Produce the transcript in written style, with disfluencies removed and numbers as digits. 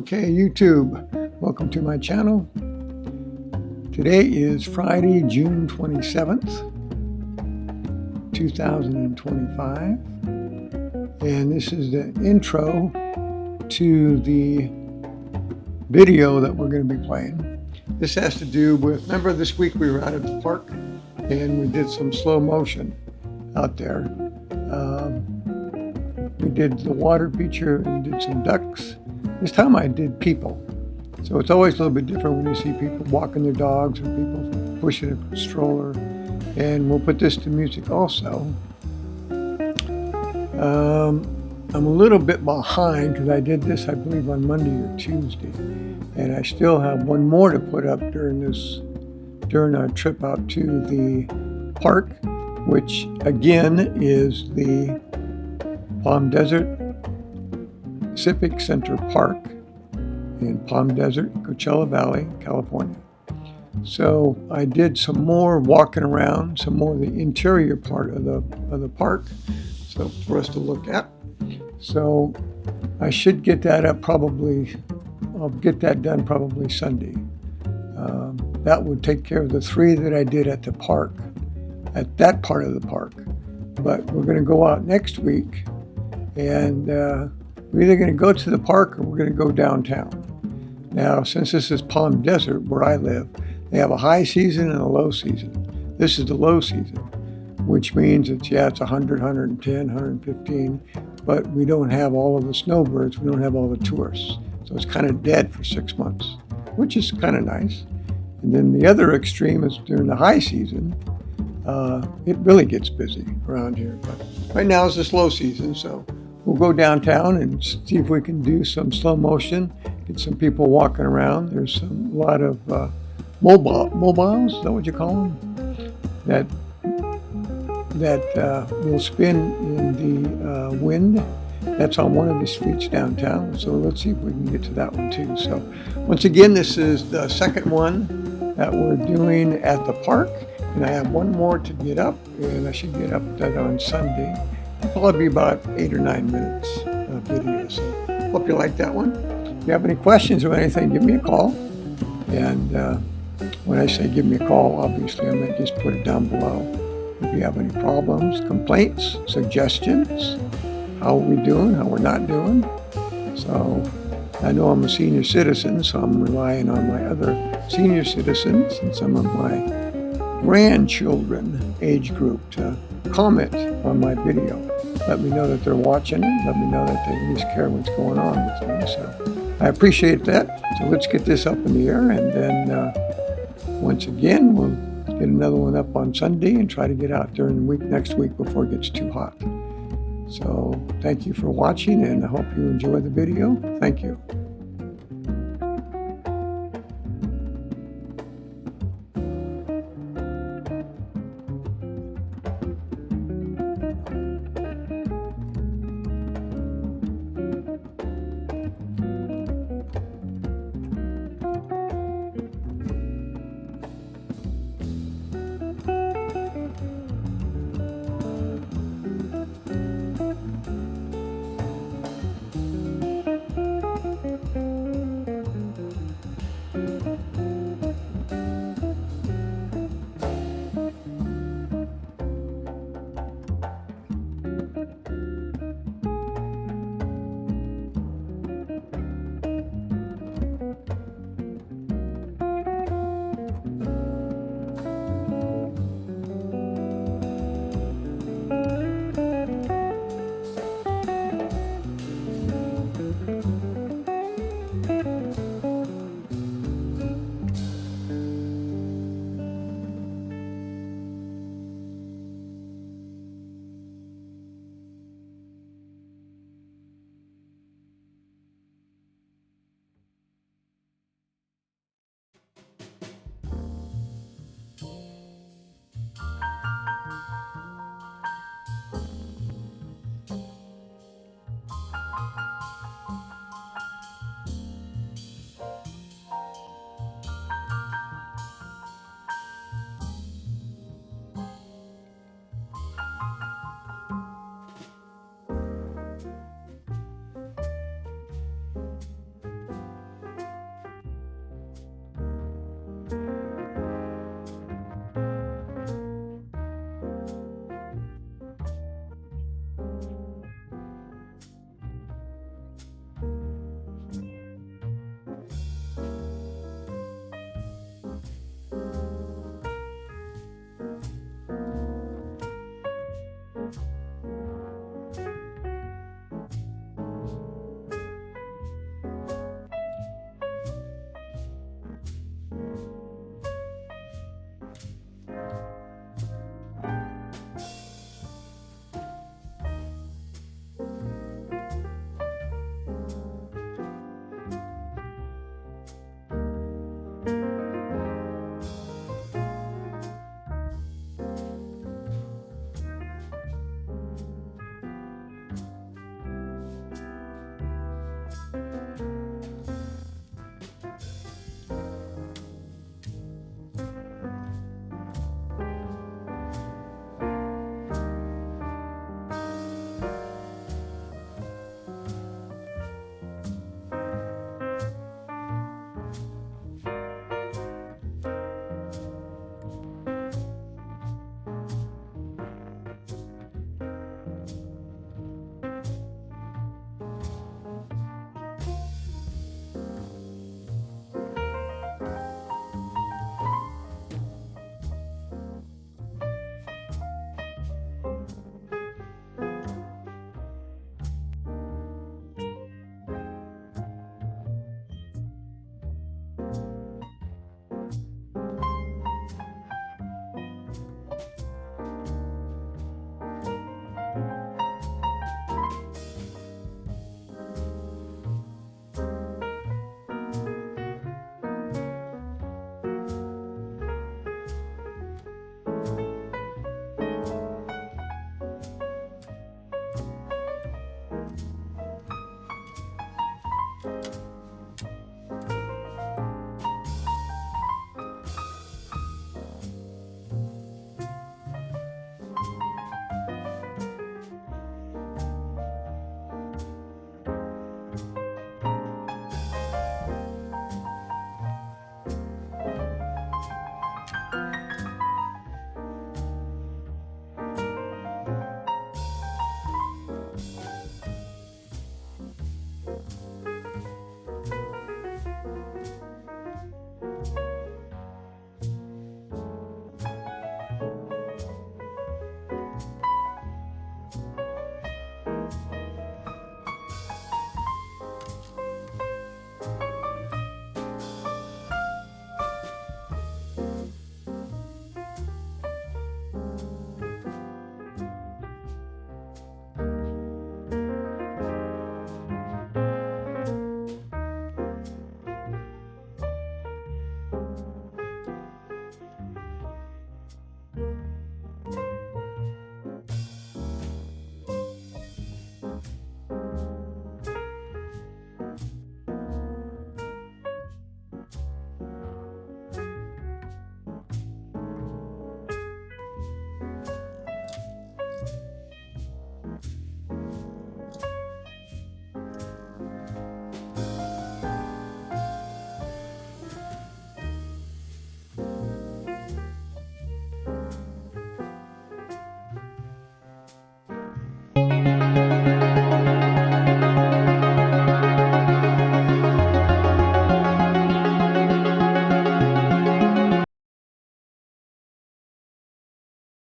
Okay, YouTube, welcome to my channel. Today is Friday, June 27th, 2025, and this is the intro to the video that we're going to be playing. This has to do with, remember this week we were out at the park and we did some slow motion out there. We did the water feature and did some ducks. This time I did people. So it's always a little bit different when you see people walking their dogs or people pushing a stroller. And we'll put this to music also. I'm a little bit behind because I did this, I believe, on Monday or Tuesday. And I still have one more to put up during our trip out to the park, which again is the Palm Desert Civic Center Park in Palm Desert, Coachella Valley, California. So I did some more walking around, some more of the interior part of the park, so for us to look at. So I should get that up I'll get that done probably Sunday. That would take care of the 3 that I did at the park, at that part of the park. But we're going to go out next week, and we're either going to go to the park or we're going to go downtown. Now, since this is Palm Desert, where I live, they have a high season and a low season. This is the low season, which means it's 100, 110, 115, but we don't have all of the snowbirds, we don't have all the tourists. So it's kind of dead for 6 months, which is kind of nice. And then the other extreme is during the high season, it really gets busy around here. But right now is the slow season, so we'll go downtown and see if we can do some slow motion, get some people walking around. There's a lot of mobiles, is that what you call them? That will spin in the wind. That's on one of the streets downtown. So let's see if we can get to that one too. So once again, this is the second one that we're doing at the park. And I have one more to get up, and I should get up that on Sunday. It'll probably be about 8 or 9 minutes of video. So hope you like that one. If you have any questions or anything, give me a call. And when I say give me a call, obviously I might just put it down below. If you have any problems, complaints, suggestions, how are we doing, how we're not doing. So I know I'm a senior citizen, so I'm relying on my other senior citizens and some of my grandchildren age group to comment on my video. Let me know that they're watching it. Let me know that they at least care what's going on with me. So I appreciate that. So let's get this up in the air, and then once again, we'll get another one up on Sunday and try to get out during the week next week before it gets too hot. So thank you for watching, and I hope you enjoy the video. Thank you.